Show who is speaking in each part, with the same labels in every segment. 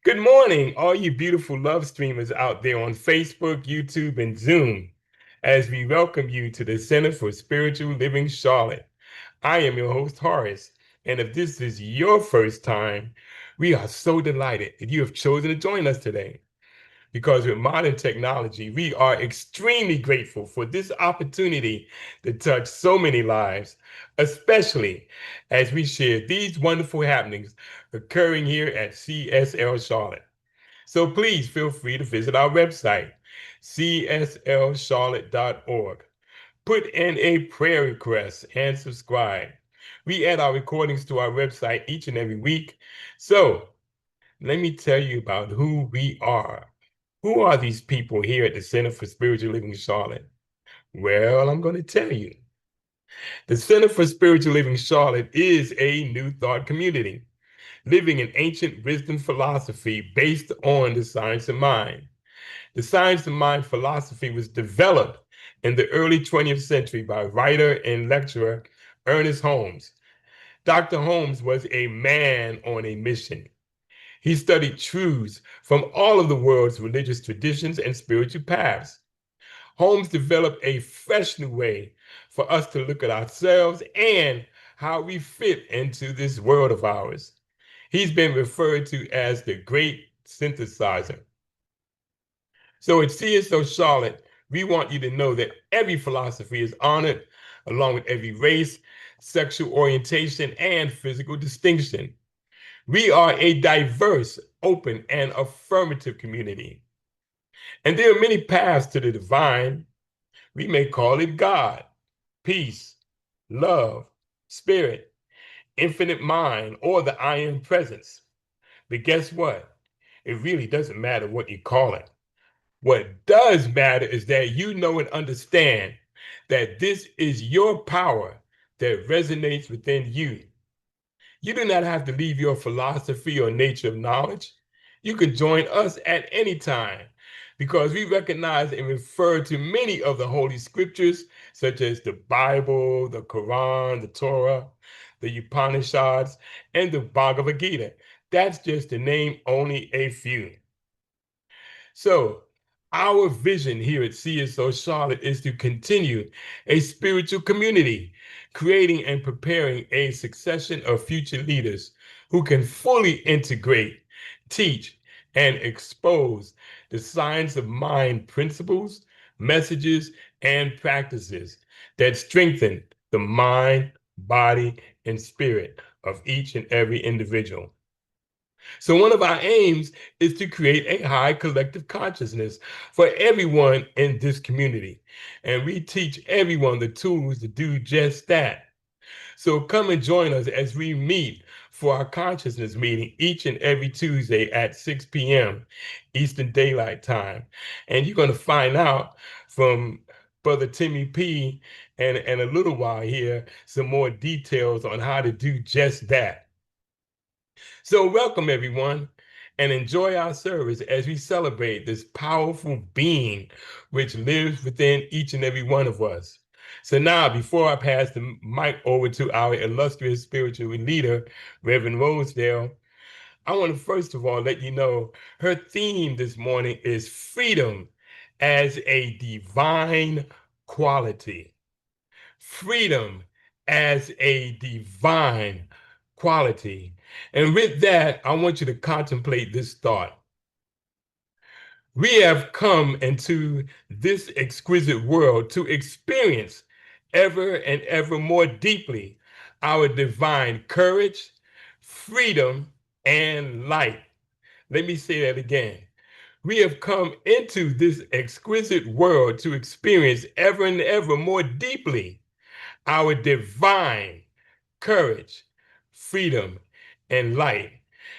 Speaker 1: Good morning, all you beautiful love streamers out there on Facebook, YouTube, and Zoom, as we welcome you to the Center for Spiritual Living Charlotte. I am your host, Horace, and if this is your first time, we are so delighted that you have chosen to join us today. Because with modern technology, we are extremely grateful for this opportunity to touch so many lives, especially as we share these wonderful happenings occurring here at CSL Charlotte. So please feel free to visit our website, cslcharlotte.org. Put in a prayer request and subscribe. We add our recordings to our website each and every week. So let me tell you about who we are. Who are these people here at the Center for Spiritual Living Charlotte? Well, I'm going to tell you. The Center for Spiritual Living Charlotte is a new thought community, living in ancient wisdom philosophy based on the science of mind. The science of mind philosophy was developed in the early 20th century by writer and lecturer Ernest Holmes. Dr. Holmes was a man on a mission. He studied truths from all of the world's religious traditions and spiritual paths. Holmes developed a fresh new way for us to look at ourselves and how we fit into this world of ours. He's been referred to as the great synthesizer. So at CSO Charlotte, we want you to know that every philosophy is honored, along with every race, sexual orientation, and physical distinction. We are a diverse, open, and affirmative community. And there are many paths to the divine. We may call it God, peace, love, spirit, infinite mind, or the I am presence. But guess what? It really doesn't matter what you call it. What does matter is that you know and understand that this is your power that resonates within you. You do not have to leave your philosophy or nature of knowledge. You can join us at any time because we recognize and refer to many of the Holy Scriptures, such as the Bible, the Quran, the Torah, the Upanishads, and the Bhagavad Gita. That's just to name only a few. So, our vision here at CSO Charlotte is to continue a spiritual community, creating and preparing a succession of future leaders who can fully integrate, teach, and expose the science of mind principles, messages, and practices that strengthen the mind, body, and spirit of each and every individual. So, one of our aims is to create a high collective consciousness for everyone in this community. And we teach everyone the tools to do just that. So, come and join us as we meet for our consciousness meeting each and every Tuesday at 6 p.m. Eastern Daylight Time. And you're going to find out from Brother Timmy P and a little while here some more details on how to do just that. So, welcome everyone and enjoy our service as we celebrate this powerful being which lives within each and every one of us. So, now before I pass the mic over to our illustrious spiritual leader, Reverend Rosedale, I want to first of all let you know her theme this morning is freedom as a divine quality. Freedom as a divine quality. And with that, I want you to contemplate this thought. We have come into this exquisite world to experience ever and ever more deeply our divine courage, freedom, and light. Let me say that again. We have come into this exquisite world to experience ever and ever more deeply our divine courage, freedom, and light.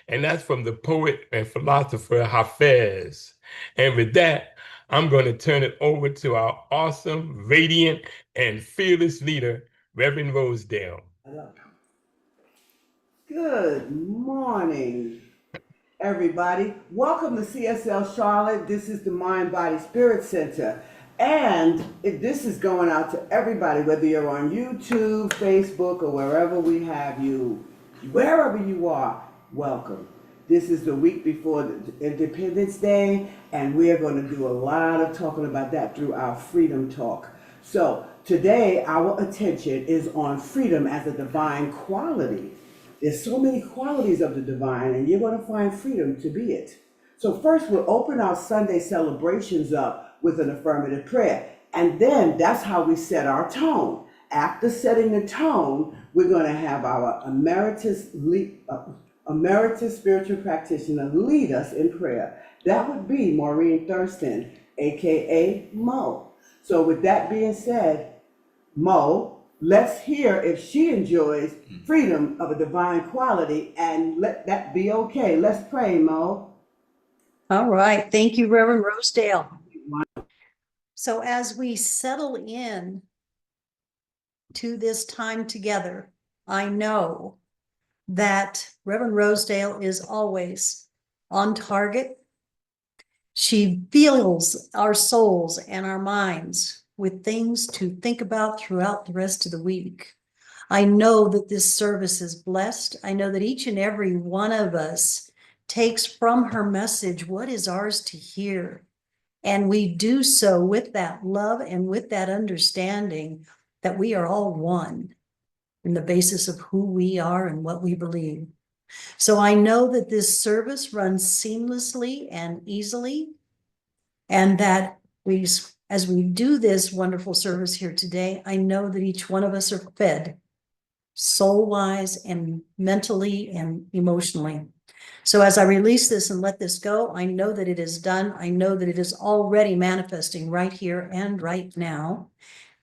Speaker 1: And that's from the poet and philosopher Hafez. And with that, I'm going to turn it over to our awesome, radiant, and fearless leader, Reverend Rosedale.
Speaker 2: Good morning, everybody. Welcome to CSL Charlotte. This is the Mind Body Spirit Center. And this is going out to everybody, whether you're on YouTube, Facebook, or wherever we have you, wherever you are, welcome. This is the week before the Independence Day, and we are going to do a lot of talking about that through our Freedom Talk. So today, our attention is on freedom as a divine quality. There's so many qualities of the divine, and you're going to find freedom to be it. So first, we'll open our Sunday celebrations up with an affirmative prayer, and then that's how we set our tone. After setting the tone, we're going to have our emeritus spiritual practitioner lead us in prayer. That would be Maureen Thurston, aka Mo. So with that being said, Mo, let's hear if she enjoys freedom of a divine quality, and let that be okay. Let's pray, Mo.
Speaker 3: All right. Thank you, Reverend Rosedale. So as we settle in to this time together, I know that Reverend Rosedale is always on target. She fills our souls and our minds with things to think about throughout the rest of the week. I know that this service is blessed. I know that each and every one of us takes from her message what is ours to hear. And we do so with that love and with that understanding that we are all one in the basis of who we are and what we believe. So I know that this service runs seamlessly and easily, and that as we do this wonderful service here today, I know that each one of us are fed soul-wise and mentally and emotionally. So as I release this and let this go, I know that it is done. I know that it is already manifesting right here and right now.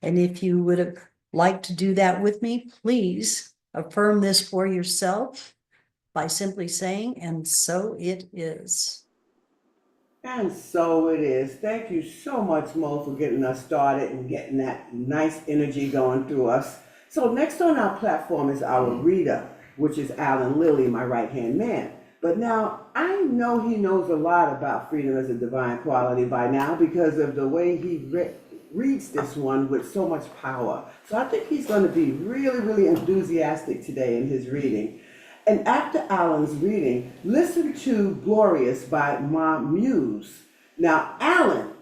Speaker 3: And if you would have liked to do that with me, please affirm this for yourself by simply saying, and so it is.
Speaker 2: And so it is. Thank you so much, Mo, for getting us started and getting that nice energy going through us. So next on our platform is our reader, which is Alan Lilly, my right-hand man. But now I know he knows a lot about freedom as a divine quality by now because of the way he reads this one with so much power. So I think he's going to be really, really enthusiastic today in his reading. And after Alan's reading, listen to Glorious by Muse. Now, Alan,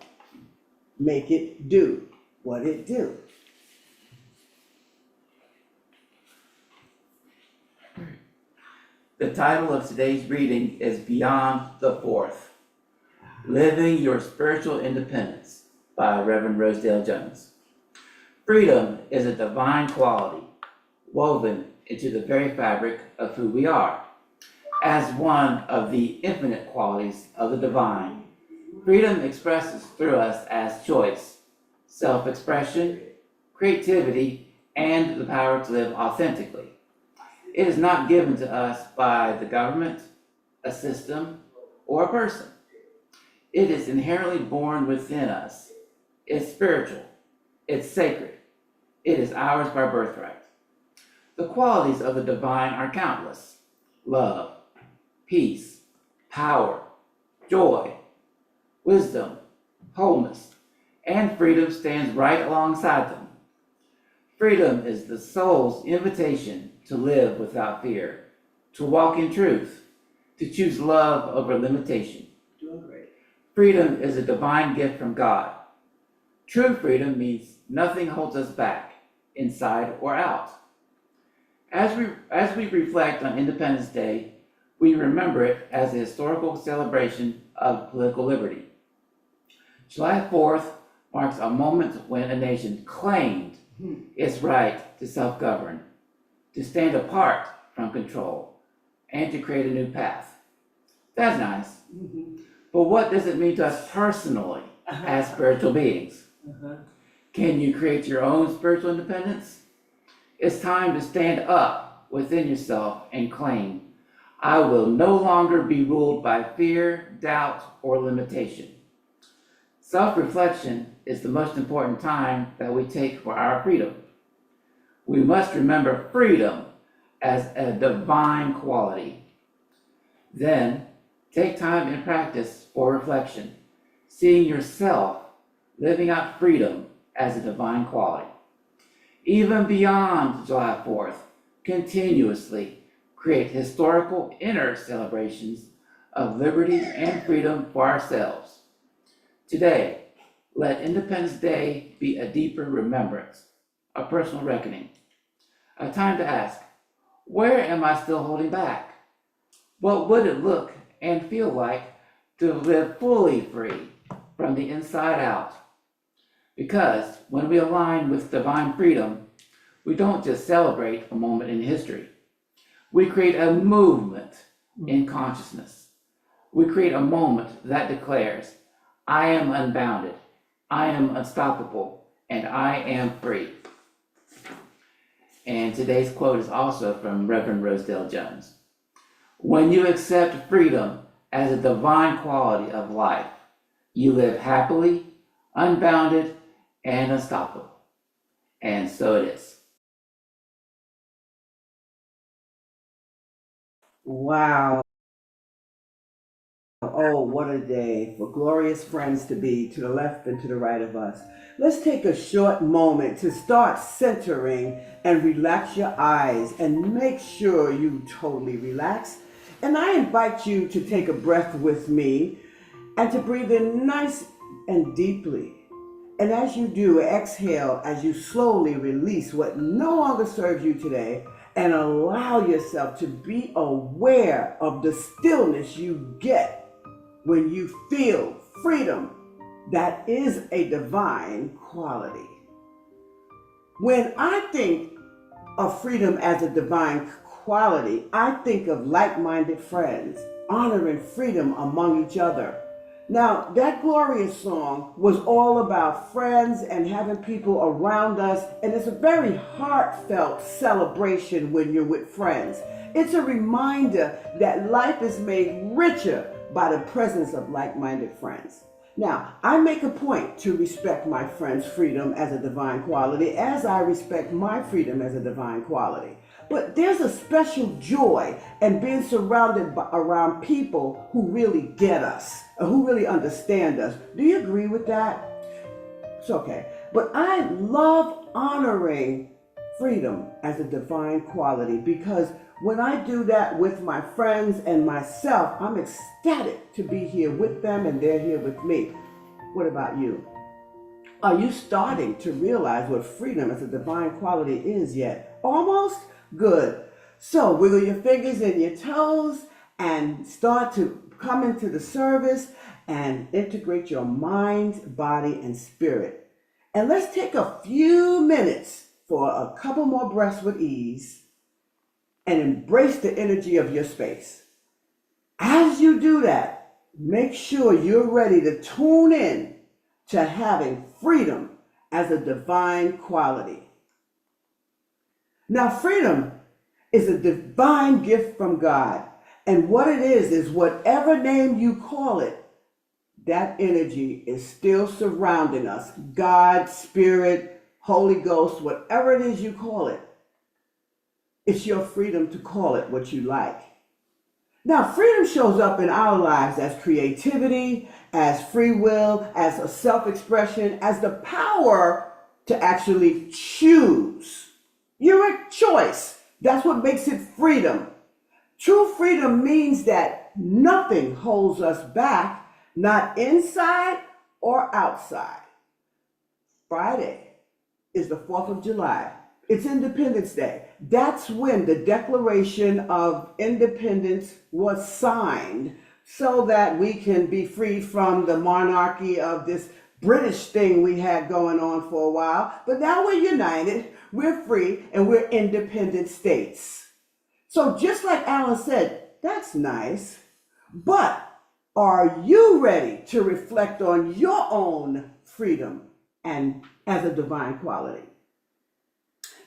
Speaker 2: make it do what it do.
Speaker 4: The title of today's reading is Beyond the Fourth, Living Your Spiritual Independence by Reverend Rosedale Jones. Freedom is a divine quality woven into the very fabric of who we are. As one of the infinite qualities of the divine, freedom expresses through us as choice, self-expression, creativity, and the power to live authentically. It is not given to us by the government, a system, or a person. It is inherently born within us. It's spiritual. It's sacred. It is ours by birthright. The qualities of the divine are countless: love, peace, power, joy, wisdom, wholeness, and freedom stands right alongside them. Freedom is the soul's invitation to live without fear, to walk in truth, to choose love over limitation.
Speaker 2: Doing great.
Speaker 4: Freedom is a divine gift from God. True freedom means nothing holds us back, inside or out. As we reflect on Independence Day, we remember it as a historical celebration of political liberty. July 4th marks a moment when a nation claimed its right to self-govern, to stand apart from control, and to create a new path. That's nice. But what does it mean to us personally as spiritual beings? Can you create your own spiritual independence? It's time to stand up within yourself and claim, I will no longer be ruled by fear, doubt, or limitation. Self-reflection is the most important time that we take for our freedom. We must remember freedom as a divine quality. Then, take time in practice for reflection, seeing yourself living out freedom as a divine quality. Even beyond July 4th, continuously create historical inner celebrations of liberty and freedom for ourselves. Today, let Independence Day be a deeper remembrance, a personal reckoning, a time to ask, where am I still holding back? What would it look and feel like to live fully free from the inside out? Because when we align with divine freedom, we don't just celebrate a moment in history. We create a movement in consciousness. We create a moment that declares, I am unbounded, I am unstoppable, and I am free. And today's quote is also from Reverend Rosedale Jones. When you accept freedom as a divine quality of life, you live happily, unbounded, and unstoppable. And so it is.
Speaker 2: Wow. Oh, what a day for glorious friends to be to the left and to the right of us. Let's take a short moment to start centering and relax your eyes and make sure you totally relax. And I invite you to take a breath with me and to breathe in nice and deeply. And as you do, exhale as you slowly release what no longer serves you today and allow yourself to be aware of the stillness you get when you feel freedom. That is a divine quality. When I think of freedom as a divine quality, I think of like-minded friends, honoring freedom among each other. Now, that glorious song was all about friends and having people around us, and it's a very heartfelt celebration when you're with friends. It's a reminder that life is made richer by the presence of like-minded friends. Now, I make a point to respect my friend's freedom as a divine quality as I respect my freedom as a divine quality. But there's a special joy in being surrounded around people who really get us, or who really understand us. Do you agree with that? It's okay. But I love honoring freedom as a divine quality because when I do that with my friends and myself, I'm ecstatic to be here with them and they're here with me. What about you? Are you starting to realize what freedom as a divine quality is yet? Almost? Good. So wiggle your fingers and your toes and start to come into the service and integrate your mind, body, and spirit. And let's take a few minutes for a couple more breaths with ease and embrace the energy of your space. As you do that, make sure you're ready to tune in to having freedom as a divine quality. Now, freedom is a divine gift from God. And what it is whatever name you call it, that energy is still surrounding us. God, Spirit, Holy Ghost, whatever it is you call it. It's your freedom to call it what you like. Now, freedom shows up in our lives as creativity, as free will, as a self-expression, as the power to actually choose. Your choice. That's what makes it freedom. True freedom means that nothing holds us back, not inside or outside. Friday is the 4th of July. It's Independence Day. That's when the Declaration of Independence was signed so that we can be free from the monarchy of this British thing we had going on for a while. But now we're united, we're free, and we're independent states. So just like Alan said, that's nice. But are you ready to reflect on your own freedom and as a divine quality?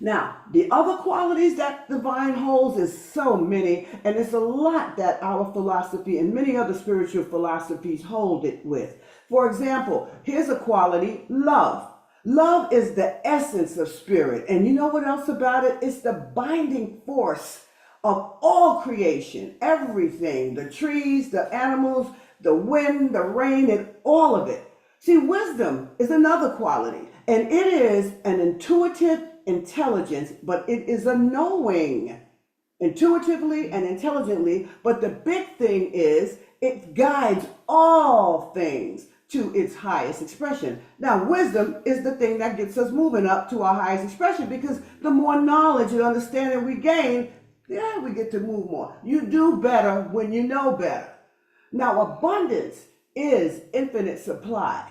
Speaker 2: Now, the other qualities that divine holds is so many, and it's a lot that our philosophy and many other spiritual philosophies hold it with. For example, here's a quality, love. Love is the essence of spirit. And you know what else about it? It's the binding force of all creation, everything, the trees, the animals, the wind, the rain, and all of it. See, wisdom is another quality, and it is an intuitive intelligence, but it is a knowing intuitively and intelligently. But the big thing is It guides all things to its highest expression. Now, wisdom is the thing that gets us moving up to our highest expression, because the more knowledge and understanding we gain, yeah, we get to move more. You do better when you know better. Now, abundance is infinite supply.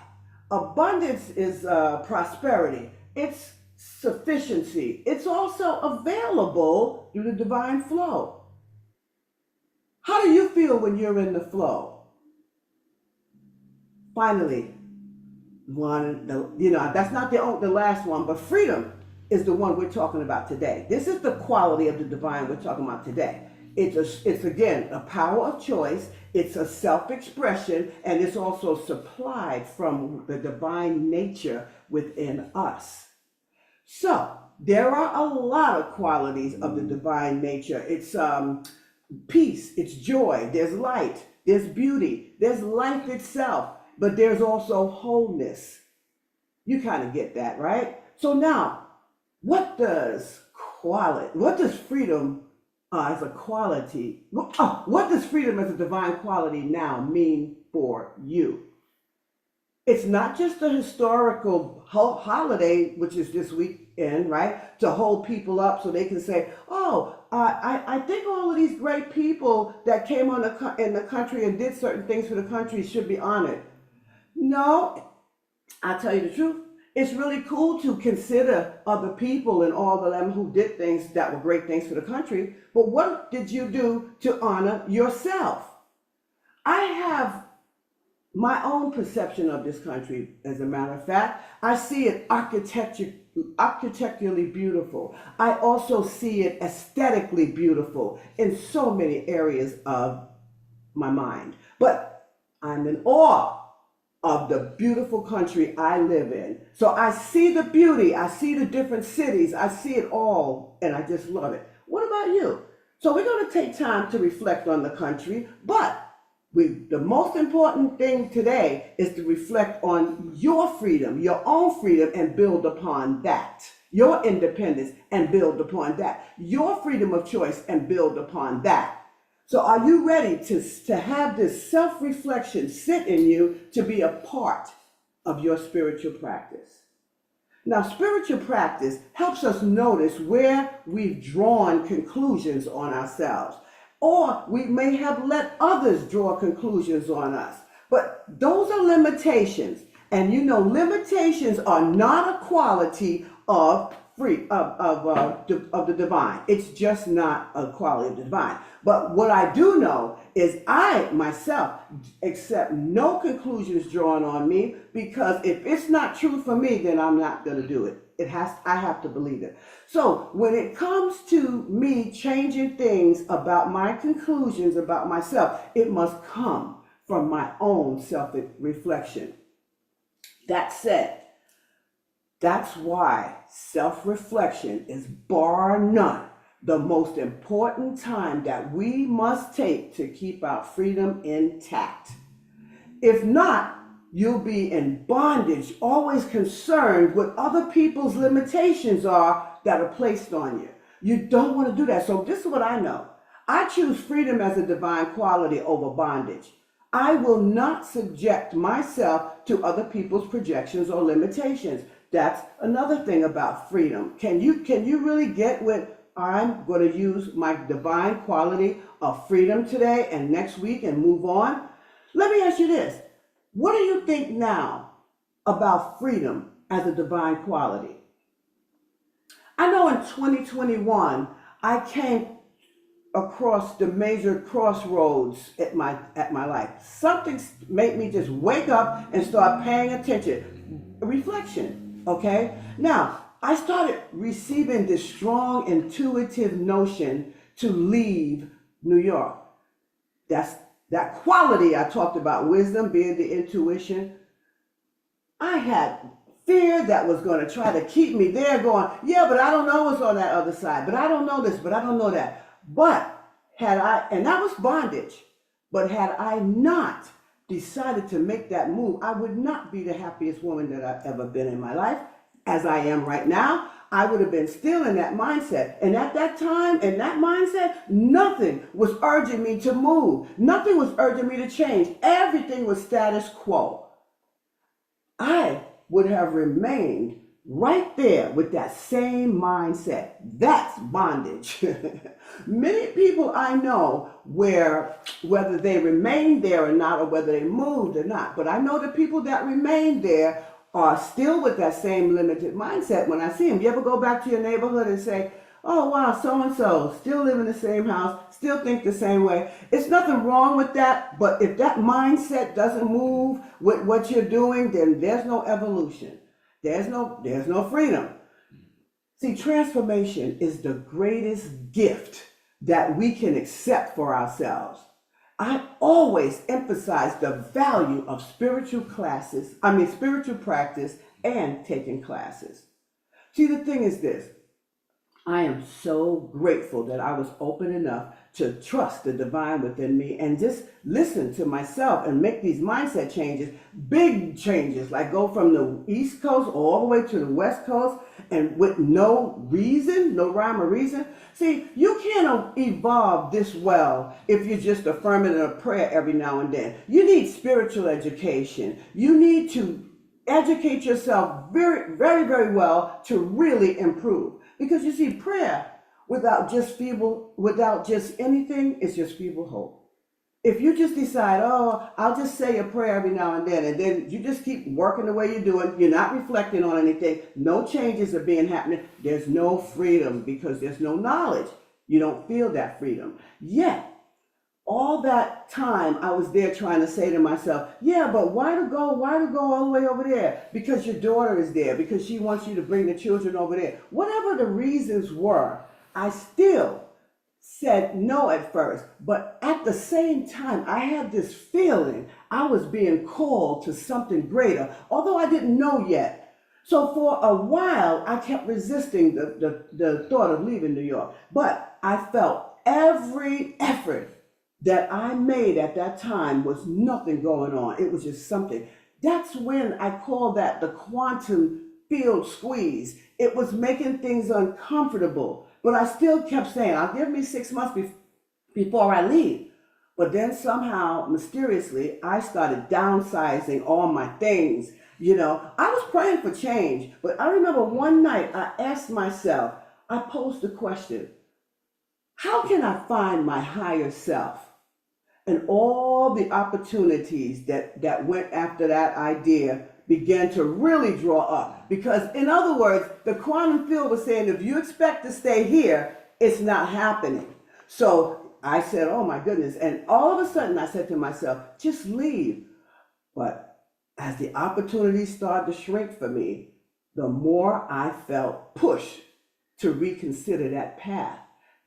Speaker 2: Abundance is prosperity. It's sufficiency. It's also available through the divine flow. How do you feel when you're in the flow? Finally, that's not the last one, but freedom is the one we're talking about today. This is the quality of the divine we're talking about today. It's again a power of choice. It's a self-expression, and it's also supplied from the divine nature within us. So there are a lot of qualities of the divine nature. It's peace, it's joy, there's light, there's beauty, there's life itself, but there's also wholeness. You kind of get that, right? So now, what does freedom as a quality, what does freedom as a divine quality now mean for you? It's not just a historical holiday, which is this weekend, right? To hold people up so they can say, oh, I think all of these great people that came in the country and did certain things for the country should be honored. No, I'll tell you the truth. It's really cool to consider other people and all of them who did things that were great things for the country. But what did you do to honor yourself? I have my own perception of this country, as a matter of fact. I see it architecturally beautiful. I also see it aesthetically beautiful in so many areas of my mind. But I'm in awe of the beautiful country I live in. So I see the beauty, I see the different cities, I see it all, and I just love it. What about you? So we're going to take time to reflect on the country, but the most important thing today is to reflect on your freedom, your own freedom, and build upon that. Your independence, and build upon that. Your freedom of choice, and build upon that. So are you ready to have this self-reflection sit in you to be a part of your spiritual practice? Now, spiritual practice helps us notice where we've drawn conclusions on ourselves, or we may have let others draw conclusions on us. But those are limitations. And limitations are not a quality of the divine. It's just not a quality of the divine. But what I do know is I myself accept no conclusions drawn on me, because if it's not true for me, then I'm not going to do it. I have to believe it. So when it comes to me changing things about my conclusions about myself, it must come from my own self-reflection. That said, that's why self-reflection is bar none the most important time that we must take to keep our freedom intact. If not, you'll be in bondage, always concerned what other people's limitations are that are placed on you. You don't want to do that. So this is what I know. I choose freedom as a divine quality over bondage. I will not subject myself to other people's projections or limitations. That's another thing about freedom. Can you really get what I'm going to use my divine quality of freedom today and next week and move on? Let me ask you this. What do you think now about freedom as a divine quality? I know in 2021, I came across the major crossroads at my life. Something made me just wake up and start paying attention. Reflection, okay? Now, I started receiving this strong intuitive notion to leave New York. That's that quality I talked about, wisdom being the intuition. I had fear that was going to try to keep me there going, yeah, but I don't know what's on that other side. But I don't know this, but I don't know that. But and that was bondage. But had I not decided to make that move, I would not be the happiest woman that I've ever been in my life. As I am right now, I would have been still in that mindset. And at that time, in that mindset, nothing was urging me to move. Nothing was urging me to change. Everything was status quo. I would have remained right there with that same mindset. That's bondage. Many people I know whether they remained there or not, or whether they moved or not, but I know the people that remained there are still with that same limited mindset. When I see them, you ever go back to your neighborhood and say, oh wow, so-and-so still live in the same house, still think the same way. It's nothing wrong with that, but if that mindset doesn't move with what you're doing, then there's no evolution. There's no freedom. See, transformation is the greatest gift that we can accept for ourselves. I always emphasize the value of spiritual practice and taking classes. See, the thing is this. I am so grateful that I was open enough to trust the divine within me and just listen to myself and make these mindset changes, big changes, like go from the East Coast all the way to the West Coast, and with no reason, no rhyme or reason. See, you can't evolve this well if you're just affirming a prayer every now and then. You need spiritual education. You need to educate yourself very, very, very well to really improve. Because you see, prayer without just anything, is just feeble hope. If you just decide, oh, I'll just say a prayer every now and then you just keep working the way you're doing, you're not reflecting on anything, no changes are being happening, there's no freedom because there's no knowledge. You don't feel that freedom. Yet, all that time I was there trying to say to myself, yeah, but why to go all the way over there? Because your daughter is there, because she wants you to bring the children over there. Whatever the reasons were, I still said no at first. But at the same time, I had this feeling I was being called to something greater, although I didn't know yet. So for a while, I kept resisting the thought of leaving New York. But I felt every effort that I made at that time was nothing going on. It was just something. That's when I call that the quantum field squeeze. It was making things uncomfortable, but I still kept saying, I'll give me 6 months before I leave. But then somehow, mysteriously, I started downsizing all my things. You know, I was praying for change, but I remember one night I asked myself, I posed the question, how can I find my higher self? And all the opportunities that went after that idea began to really draw up. Because in other words, the quantum field was saying, if you expect to stay here, it's not happening. So I said, oh my goodness. And all of a sudden I said to myself, just leave. But as the opportunities started to shrink for me, the more I felt pushed to reconsider that path.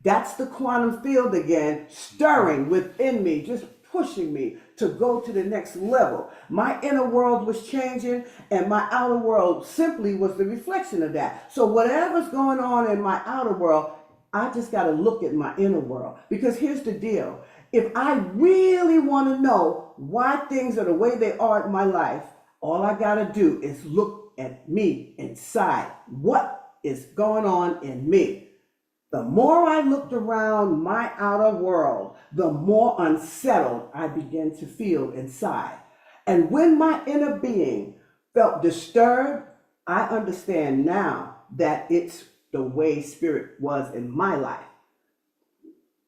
Speaker 2: That's the quantum field again, stirring within me, just pushing me to go to the next level. My inner world was changing, and my outer world simply was the reflection of that. So whatever's going on in my outer world, I just got to look at my inner world. Because here's the deal. If I really want to know why things are the way they are in my life, all I got to do is look at me inside. What is going on in me? The more I looked around my outer world, the more unsettled I began to feel inside. And when my inner being felt disturbed, I understand now that it's the way spirit was in my life.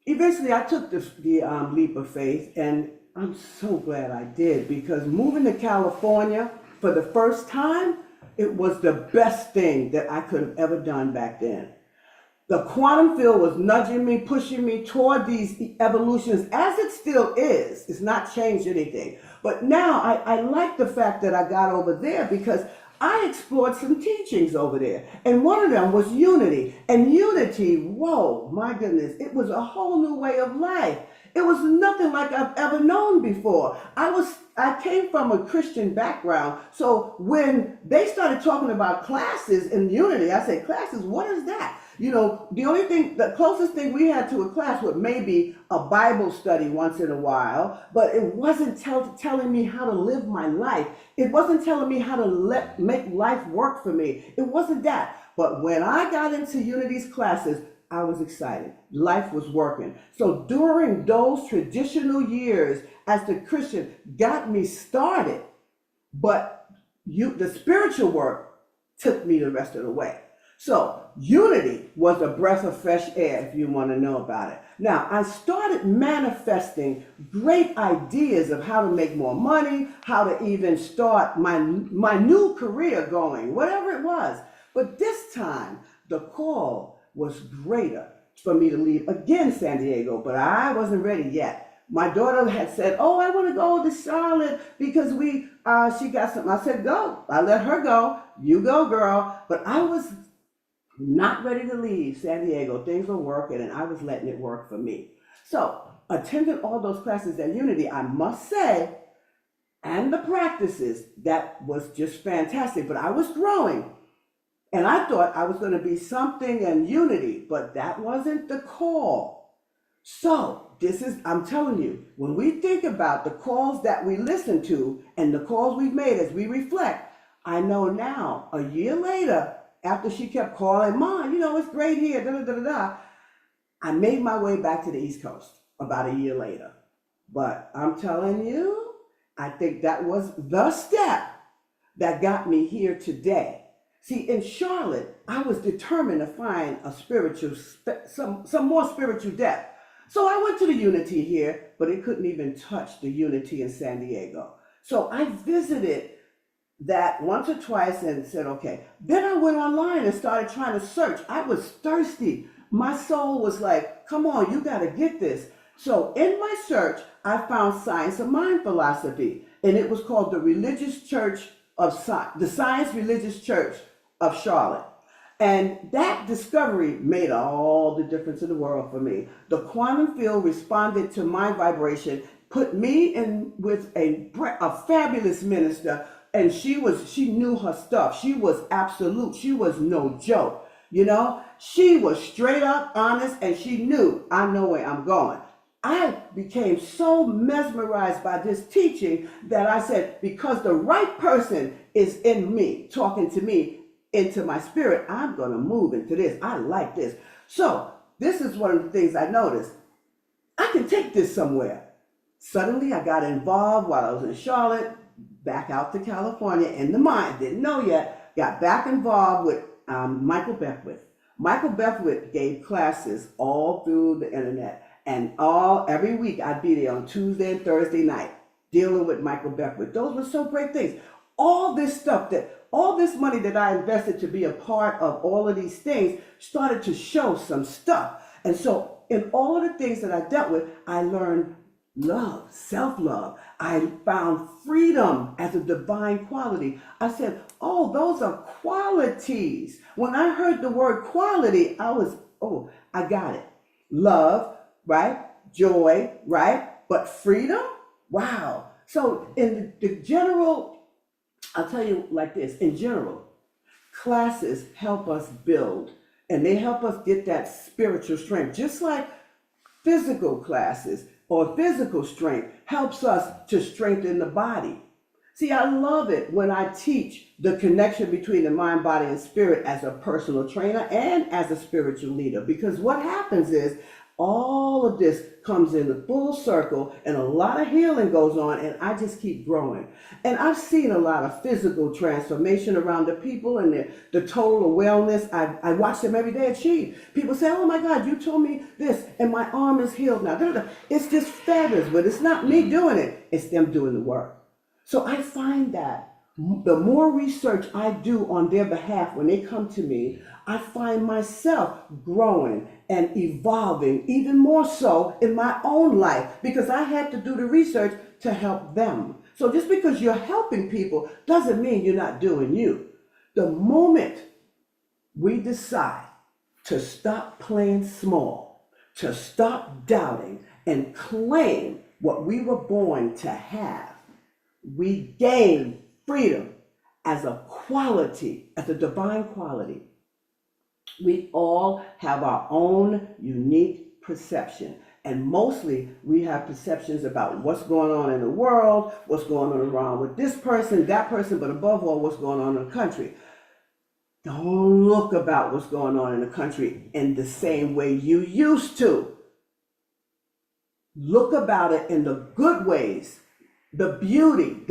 Speaker 2: Eventually, I took the leap of faith, and I'm so glad I did, because moving to California for the first time, it was the best thing that I could have ever done back then. The quantum field was nudging me, pushing me toward these evolutions, as it still is. It's not changed anything. But now I like the fact that I got over there, because I explored some teachings over there. And one of them was unity. And unity, whoa, my goodness, it was a whole new way of life. It was nothing like I've ever known before. I came from a Christian background. So when they started talking about classes in unity, I said, classes, what is that? You know, the closest thing we had to a class was maybe a Bible study once in a while, but it wasn't telling me how to live my life. It wasn't telling me how to make life work for me. It wasn't that. But when I got into Unity's classes, I was excited. Life was working. So during those traditional years as the Christian got me started, but the spiritual work took me the rest of the way. So Unity was a breath of fresh air, if you want to know about it. Now, I started manifesting great ideas of how to make more money, how to even start my new career going, whatever it was. But this time, the call was greater for me to leave again San Diego, but I wasn't ready yet. My daughter had said, "Oh, I want to go to Charlotte because she got something." I said, "Go." I let her go. "You go, girl." But I was not ready to leave San Diego. Things were working, and I was letting it work for me. So, attending all those classes at Unity, I must say, and the practices, that was just fantastic. But I was growing. And I thought I was going to be something in Unity, but that wasn't the call. So I'm telling you, when we think about the calls that we listen to and the calls we've made as we reflect, I know now, a year later, after she kept calling, "Mom, it's great here, da da da da da," I made my way back to the East Coast about a year later. But I'm telling you, I think that was the step that got me here today. See, in Charlotte, I was determined to find a some more spiritual depth. So I went to the Unity here, but it couldn't even touch the Unity in San Diego. So I visited that once or twice and said, okay. Then I went online and started trying to search. I was thirsty. My soul was like, come on, you got to get this. So in my search, I found Science of Mind philosophy, and it was called the Science Religious Church of Charlotte. And that discovery made all the difference in the world for me. The quantum field responded to my vibration, put me in with a fabulous minister, and she knew her stuff. She was absolute. She was no joke. She was straight up honest, and she knew, I know where I'm going. I became so mesmerized by this teaching that I said, because the right person is in me, talking to me into my spirit, I'm going to move into this. I like this. So this is one of the things I noticed. I can take this somewhere. Suddenly I got involved while I was in Charlotte, back out to California in the mind. Didn't know yet. Got back involved with Michael Beckwith. Michael Beckwith gave classes all through the internet. And every week I'd be there on Tuesday and Thursday night dealing with Michael Beckwith. Those were so great things. All this money that I invested to be a part of all of these things started to show some stuff. And so in all of the things that I dealt with, I learned love, self-love. I found freedom as a divine quality. I said, oh, those are qualities. When I heard the word quality, I got it. Love, right? Joy, right? But freedom? Wow. So in the general, I'll tell you like this, in general, classes help us build, and they help us get that spiritual strength, just like physical classes or physical strength helps us to strengthen the body. See, I love it when I teach the connection between the mind, body, and spirit as a personal trainer and as a spiritual leader, because what happens is all of this comes in the full circle and a lot of healing goes on, and I just keep growing. And I've seen a lot of physical transformation around the people and the total wellness. I watch them every day achieve. People say, oh my God, you told me this and my arm is healed now. It's just fabulous, but it's not me doing it. It's them doing the work. So I find that the more research I do on their behalf when they come to me, I find myself growing and evolving even more so in my own life because I had to do the research to help them. So just because you're helping people doesn't mean you're not doing you. The moment we decide to stop playing small, to stop doubting and claim what we were born to have, we gain freedom as a quality, as a divine quality. We all have our own unique perception. And mostly we have perceptions about what's going on in the world, what's going on around with this person, that person, but above all, what's going on in the country. Don't look about what's going on in the country in the same way you used to. Look about it in the good ways, the beauty,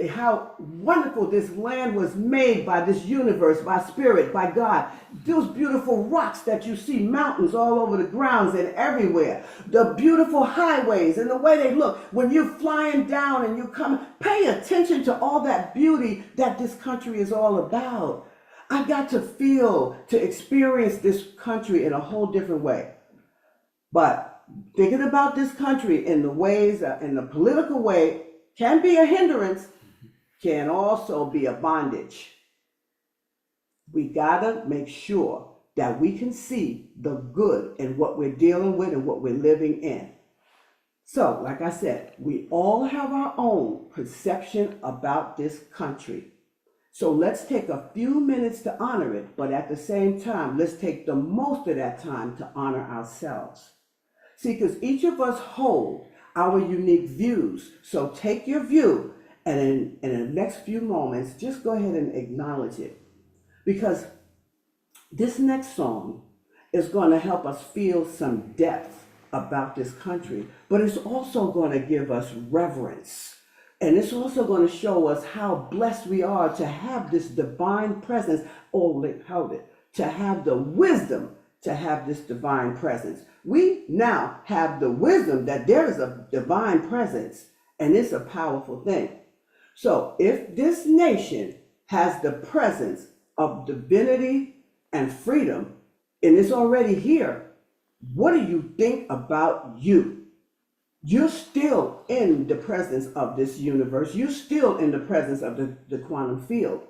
Speaker 2: how wonderful this land was made by this universe, by spirit, by God. Those beautiful rocks that you see, mountains all over the grounds and everywhere. The beautiful highways and the way they look. When you're flying down and you come, pay attention to all that beauty that this country is all about. I got to feel, to experience this country in a whole different way. But thinking about this country in the ways, in the political way, can be a hindrance, can also be a bondage. We gotta make sure that we can see the good in what we're dealing with and what we're living in. So, like I said, we all have our own perception about this country. So let's take a few minutes to honor it, but at the same time, let's take the most of that time to honor ourselves. See, because each of us hold our unique views. So take your view and in the next few moments, just go ahead and acknowledge it. Because this next song is going to help us feel some depth about this country, but it's also going to give us reverence. And it's also going to show us how blessed we are to have this divine presence, to have the wisdom to have this divine presence. We now have the wisdom that there is a divine presence, and it's a powerful thing. So if this nation has the presence of divinity and freedom, and it's already here, what do you think about you? You're still in the presence of this universe. You're still in the presence of the quantum field.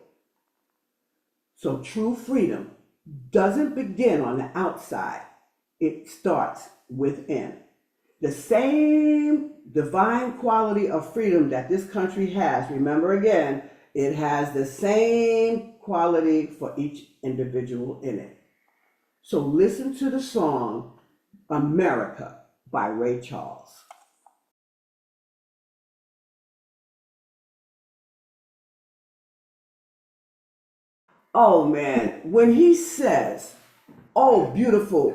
Speaker 2: So true freedom doesn't begin on the outside. It starts within. The same divine quality of freedom that this country has, remember again, it has the same quality for each individual in it. So listen to the song America by Ray Charles. Oh man, when he says, oh beautiful,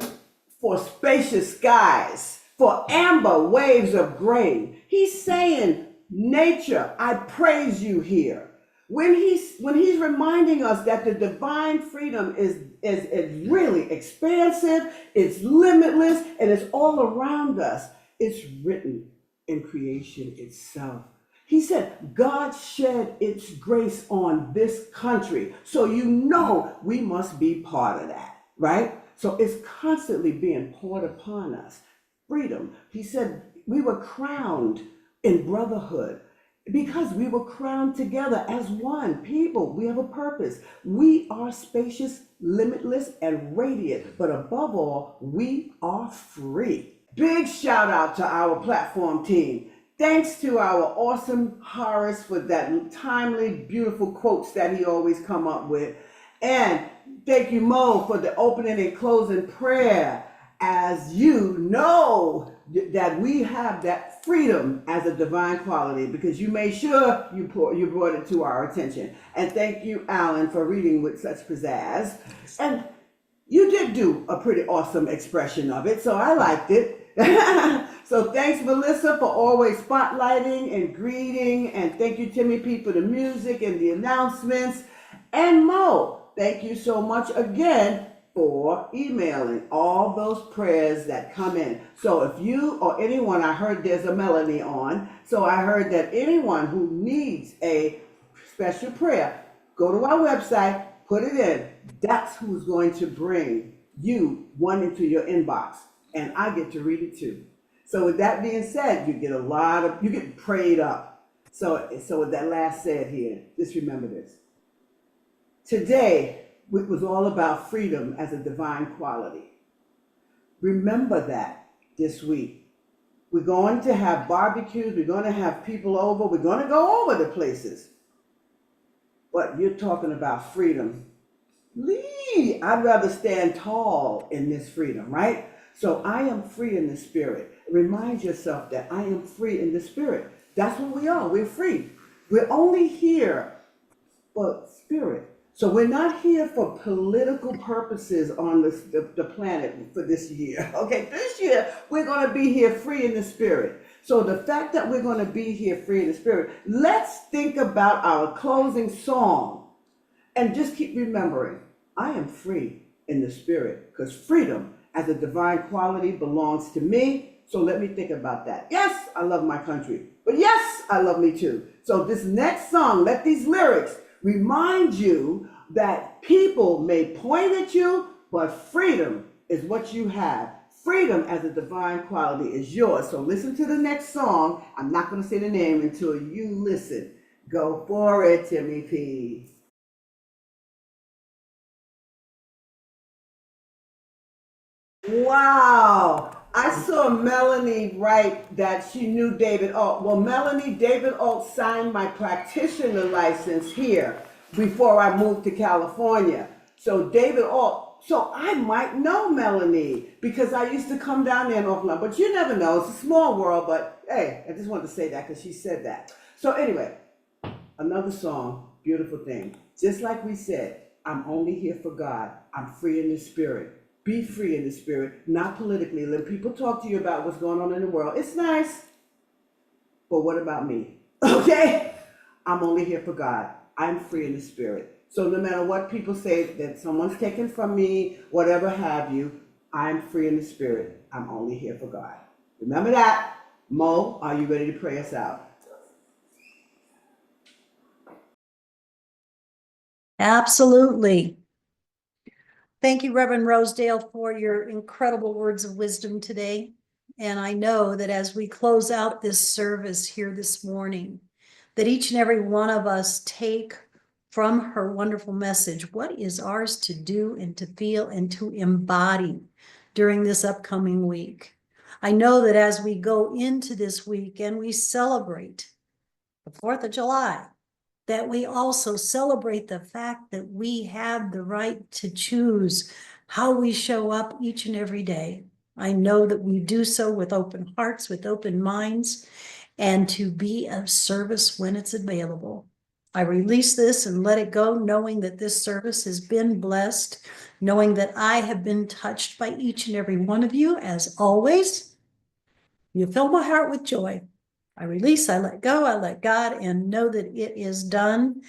Speaker 2: for spacious skies, for amber waves of grain, he's saying, nature, I praise you here. When he's reminding us that the divine freedom is really expansive, it's limitless, and it's all around us, it's written in creation itself. He said, God shed its grace on this country. So you know we must be part of that, right? So it's constantly being poured upon us. Freedom. He said we were crowned in brotherhood because we were crowned together as one people. We have a purpose. We are spacious, limitless, and radiant. But above all, we are free. Big shout out to our platform team. Thanks to our awesome Horace for that timely, beautiful quotes that he always come up with. And thank you, Mo, for the opening and closing prayer. As you know that we have that freedom as a divine quality because you made sure you brought it to our attention. And thank you, Alan, for reading with such pizzazz. And you did do a pretty awesome expression of it, so I liked it. So thanks, Melissa, for always spotlighting and greeting. And thank you, Timmy P, for the music and the announcements. And Mo, thank you so much again for emailing all those prayers that come in. So if you or anyone, I heard there's a Melanie on, so I heard that anyone who needs a special prayer, go to our website, put it in. That's who's going to bring you one into your inbox. And I get to read it too. So with that being said, you get prayed up. So with that last said here, just remember this. Today, it was all about freedom as a divine quality. Remember that this week. We're going to have barbecues. We're going to have people over. We're going to go over the places. But you're talking about freedom Lee, I'd rather stand tall in this freedom, right? So I am free in the spirit. Remind yourself that I am free in the spirit. That's what we are. We're free. We're only here for spirit. So we're not here for political purposes on the planet for this year. Okay, this year we're going to be here free in the spirit. So the fact that we're going to be here free in the spirit, let's think about our closing song and just keep remembering, I am free in the spirit because freedom as a divine quality belongs to me. So let me think about that. Yes, I love my country, but yes, I love me too. So this next song, let these lyrics remind you that people may point at you, but freedom is what you have. Freedom as a divine quality is yours. So listen to the next song. I'm not going to say the name until you listen. Go for it, Timmy P. Wow. I saw Melanie write that she knew David Alt. Well, Melanie, David Alt signed my practitioner license here before I moved to California. So David Alt, so I might know Melanie because I used to come down there in Oakland. But you never know. It's a small world, but hey, I just wanted to say that because she said that. So anyway, another song, beautiful thing. Just like we said, I'm only here for God. I'm free in the spirit. Be free in the spirit, not politically. Let people talk to you about what's going on in the world. It's nice, but what about me? Okay? I'm only here for God. I'm free in the spirit. So no matter what people say that someone's taken from me, whatever have you, I'm free in the spirit. I'm only here for God. Remember that. Mo, are you ready to pray us out?
Speaker 3: Absolutely. Thank you, Reverend Rosedale, for your incredible words of wisdom today. And I know that as we close out this service here this morning, that each and every one of us take from her wonderful message what is ours to do and to feel and to embody during this upcoming week. I know that as we go into this week and we celebrate the 4th of July, that we also celebrate the fact that we have the right to choose how we show up each and every day. I know that we do so with open hearts, with open minds, and to be of service when it's available. I release this and let it go, knowing that this service has been blessed, knowing that I have been touched by each and every one of you, as always. You fill my heart with joy. I release, I let go, I let God, and know that it is done.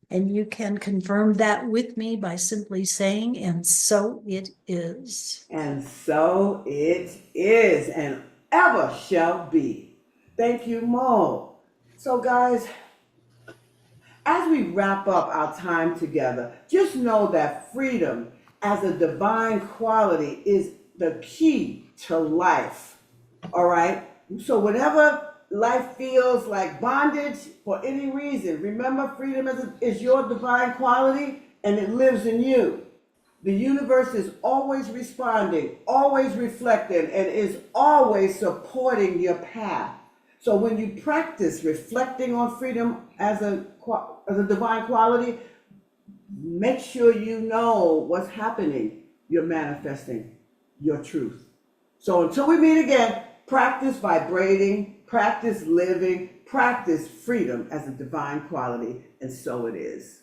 Speaker 3: And you can confirm that with me by simply saying, and so it is.
Speaker 2: And so it is, and ever shall be. Thank you, Mo. So, guys, as we wrap up our time together, just know that freedom as a divine quality is the key to life. All right? So, whenever life feels like bondage for any reason, remember freedom is your divine quality and it lives in you. The universe is always responding, always reflecting, and is always supporting your path. So when you practice reflecting on freedom as a divine quality, make sure you know what's happening. You're manifesting your truth. So until we meet again, practice vibrating, practice living, practice freedom as a divine quality, and so it is.